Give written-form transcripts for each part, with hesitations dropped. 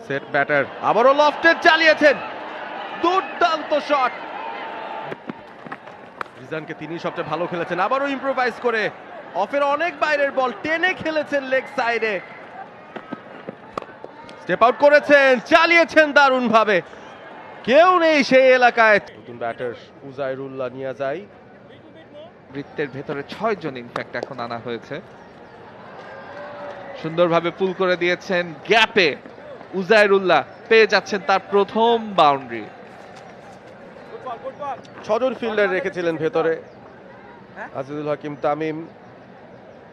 Set batter আবারও লফটে চালিয়েছেন, দুর্দান্ত শট। রিজানকে তিনি সবচেয়ে ভালো খেলেছেন, আবারও ইম্প্রোভাইজ করে অফের অনেক বাইরের বল টেনে খেলেছেন লেগ সাইডে, স্টেপ আউট করেছেন, চালিয়েছেন দারুণ ভাবে, কেউ নেই সেই এলাকায়। নতুন ব্যাটার উজাইরুল্লাহ নিয়ে যায়, বৃত্তের ভেতরে 6 জন ইনফ্যাক্ট এখন আনা হয়েছে। সুন্দরভাবে পুল করে দিয়েছেন গ্যাপে, উজাইরুল্লাহ পেয়ে যাচ্ছেন তার প্রথম বাউন্ডারি। 6 জন ফিল্ডার রেখেছিলেন ভেতরে, আজিজুল হাকিম তামিম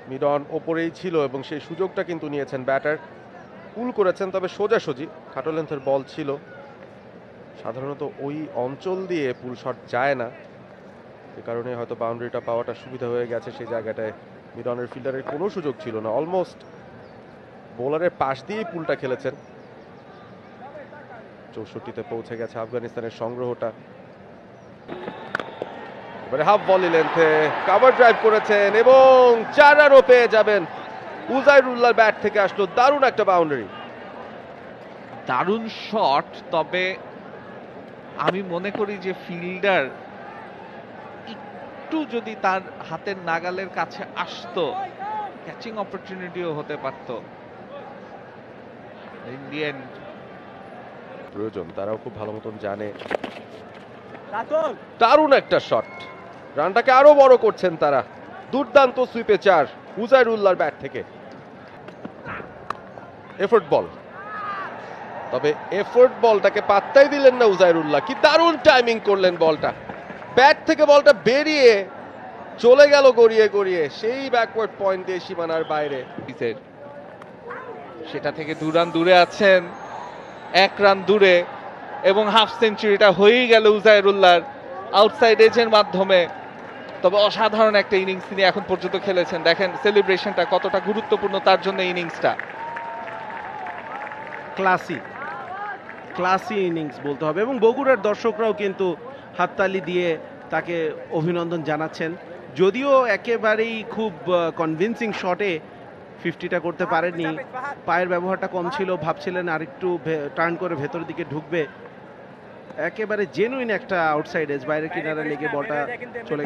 মিডন ওপরেই ছিল এবং সেই সুযোগটা কিন্তু নিয়েছেন ব্যাটার, পুল করেছেন, তবে সোজাসুজি খাটো লেন্থের বল ছিল, সাধারণত ওই অঞ্চল দিয়ে পুল শট যায় না, এ কারণে হয়তো বাউন্ডারিটা পাওয়াটা সুবিধা হয়ে গেছে। সেই জায়গাটায় মিডনের ফিল্ডারের কোনো সুযোগ ছিল না, অলমোস্ট বোলারের পাশ দিয়েই পুলটা খেলেছেন। 64তে পৌঁছে গেছে আফগানিস্তানের সংগ্রহটা। এবারে হাফ ভলি লেন্থে কভার ড্রাইভ করেছেন এবং 4 রানও পেয়ে যাবেন। উজাইরুল্লাহর ব্যাট থেকে আসলো দারুণ একটা বাউন্ডারি, দারুণ শট। তবে আমি মনে করি যে ফিল্ডার একটু যদি তার হাতের নাগালের কাছে আসতো, ক্যাচিং অপরচুনিটিও হতে পারত। ইন্ডিয়ান প্রয়োজন তারাও খুব ভালো মতন জানে। দারুণ একটা শট, রানটাকে আরো বড় করছেন তারা, দুর্দান্ত সুইপে 4 উজাইরুল্লাহর ব্যাট থেকে। এফোর্ট বল, তবে এফোর্ট বলটাকে পাত্তাই দিলেন না উজাইরুল্লাহ, কি দারুণ টাইমিং করলেন বলটা, ব্যাট থেকে বলটা বেরিয়ে চলে গেল গড়িয়ে গড়িয়ে সেই ব্যাকওয়ার্ড পয়েন্ট দিয়ে সীমানার বাইরে। সেটা থেকে 2 রান দূরে আছেন, 1 রান দূরে, এবং হাফ সেঞ্চুরিটা হয়েই গেল উজাইরুল্লাহর আউটসাইড এজের মাধ্যমে। তবে অসাধারণ একটা ইনিংস তিনি এখন পর্যন্ত খেলেছেন। দেখেন সেলিব্রেশনটা কতটা গুরুত্বপূর্ণ তার জন্য ইনিংসটা। ক্লাসি ইনিংস বলতে হবে, এবং বগুড়ার দর্শকরাও কিন্তু হাততালি দিয়ে তাকে অভিনন্দন জানাচ্ছেন। যদিও একেবারেই খুব কনভিন্সিং শটে 50টা করতে পারেননি, পায়ের ব্যবহারটা কম ছিল, ভাবছিলেন আরেকটু টার্ন করে ভেতর দিকে ঢুকবে। একেবারে জেনুইন একটা আউটসাইড এজ, বাইরের কিনারে লেগে বলটা চলে।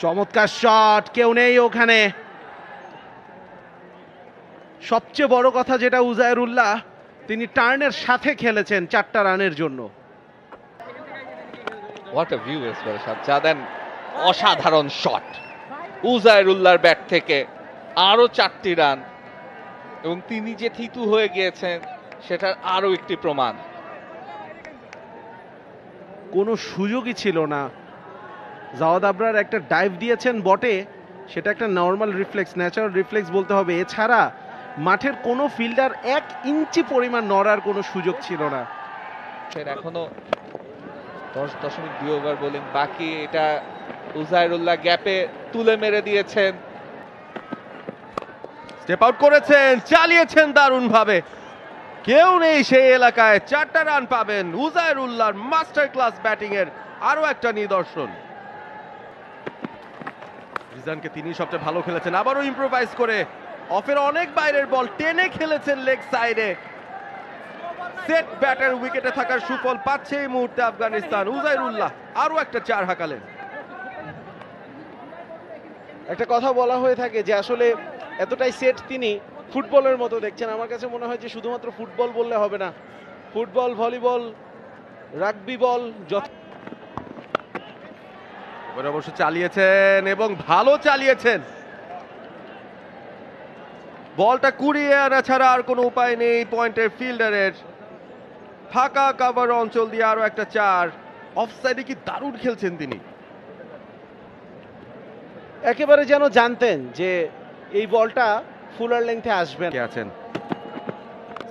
চমৎকার শট, কেউ নেই ওখানে। সবচেয়ে বড় কথা যেটা, উজাইরুল্লাহ তিনি টার্নের সাথে খেলেছেন 4টা রানের জন্য। What a view as well, সাজ্জাদান অসাধারণ শট উজাইরুল্লাহর ব্যাট থেকে, আরো 4টি রান, এবং তিনি যে থিতু হয়ে গিয়েছেন সেটার আরো একটি প্রমাণ। কোনো সুযোগই ছিল না। জাওয়াদ আবরার একটা ডাইভ দিয়েছেন বটে, সেটা একটা নর্মাল রিফ্লেক্স, ন্যাচারাল রিফ্লেক্স বলতে হবে, এছাড়া মাঠের কোনো ফিল্ডার 1 ইঞ্চি পরিমাণ নড়ার কোনো সুযোগ ছিল না। এখনো 10.2 ওভার বোলিং বাকি, এটা উজাইরুল্লাহ গ্যাপে তুলে মেরে দিয়েছেন, স্টেপ আউট করেছেন, চালিয়েছেন দারুণ ভাবে, কেউ নেই সেই এলাকায়, 4টা রান পাবেন। উজাইরুল্লাহর মাস্টার ক্লাস ব্যাটিং এর আরো একটা নিদর্শন। রিজানকে তিনি সবচেয়ে ভালো খেলেছেন, আবারও ইম্প্রোভাইজ করে অফের অনেক বাইরের বল টেনে খেলেছেন লেগ সাইডে, সেট ব্যাটার উইকেটে থাকার সুফল পাচ্ছে এই মুহূর্তে আফগানিস্তান। উজাইরুল্লাহ আরো একটা 4 হাঁকালেন। একটা কথা বলা হয়ে থাকে যে আসলে এতটাই সেট তিনি ফুটবলের মতো দেখছেন। আমার কাছে মনে হয় যে শুধুমাত্র ফুটবল বললে হবে না, ফুটবল, ভলিবল, রাগবি বল, এবার অবশ্য চালিয়েছেন এবং ভালো চালিয়েছেন, বলটা কুড়িয়ে আনা ছাড়া আর কোনো উপায় নেই পয়েন্টের ফিল্ডারের। ফাঁকা কভার অঞ্চল দিয়ে আরো একটা 4, অফসাইডে কি দারুণ খেলছেন তিনি, একেবারে যেন জানতেন যে এই বলটা ফুলার লেংথে আসবে। আছেন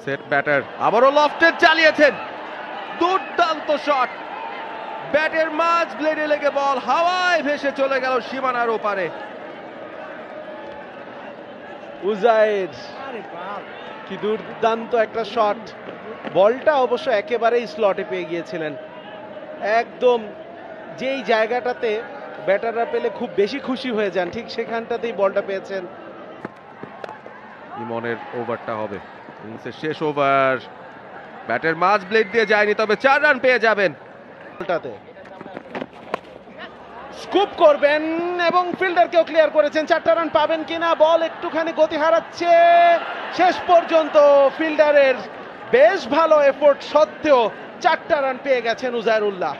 সেট ব্যাটার আবারও লফটে চালিয়েছেন, দুর্দান্ত শট, ব্যাটের মাঝ ব্লেডে লেগে বল হাওয়ায় ভেসে চলে গেল সীমানার ওপারে। উজাইর, কি দুর্দান্ত একটা শট, বলটা অবশ্য একেবারেই স্লটে পেয়ে গিয়েছিলেন, একদম যেই জায়গাটাতে ব্যাটাররা পেলে খুব বেশি খুশি হয়ে যান ঠিক সেখানটাতেই বলটা পেয়েছেন। ইমনের ওভারটা হবে, ইনিংসের শেষ ওভার। ব্যাটের মাঝ ব্লেড দিয়ে যায়নি, তবে 4 রান পেয়ে যাবেন। স্কুপ করবেন এবং ফিল্ডারকেও ক্লিয়ার করেছেন। 4টা রান পাবেন কিনা, বল একটুখানি গতি হারাচ্ছে। শেষ পর্যন্ত ফিল্ডারের বেশ ভালো এফোর্ট সত্ত্বেও 4টা রান পেয়ে গেছেন উজায়রুল্লাহ।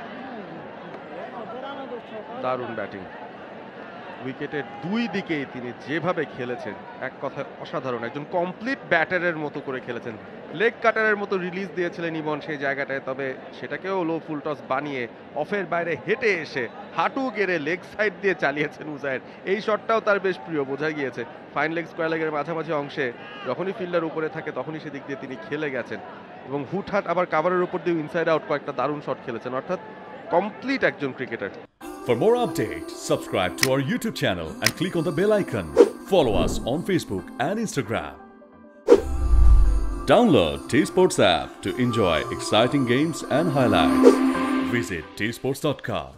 দারুণ ব্যাটিং, উইকেটের দুই দিকেই তিনি যেভাবে খেলেছেন এক কথায় অসাধারণ। একজন কমপ্লিট ব্যাটারের মতো করে খেলেছেন। লেগ কাটারের মতো রিলিজ দিয়েছিলেন ইমন সেই জায়গাটায়, তবে সেটাকেও লো ফুল টস বানিয়ে অফের বাইরে হেঁটে এসে হাঁটু গেড়ে লেগ সাইড দিয়ে চালিয়েছেন উজায়ের। এই শটটাও তার বেশ প্রিয়, বোঝা গিয়েছে। ফাইন লেগ স্কোয়ার লেগের মাঝামাঝি অংশে যখনই ফিল্ডার উপরে থাকে তখনই সেদিক দিয়ে তিনি খেলে গেছেন, এবং হুটহাট আবার কাভারের উপর দিয়ে ইনসাইড আউট কয়েকটা দারুণ শট খেলেছেন। অর্থাৎ কমপ্লিট একজন cricketer. For more updates, subscribe to our YouTube channel and click on the bell icon. Follow us on Facebook and Instagram. Download T-Sports app to enjoy exciting games and highlights. Visit tsports.com.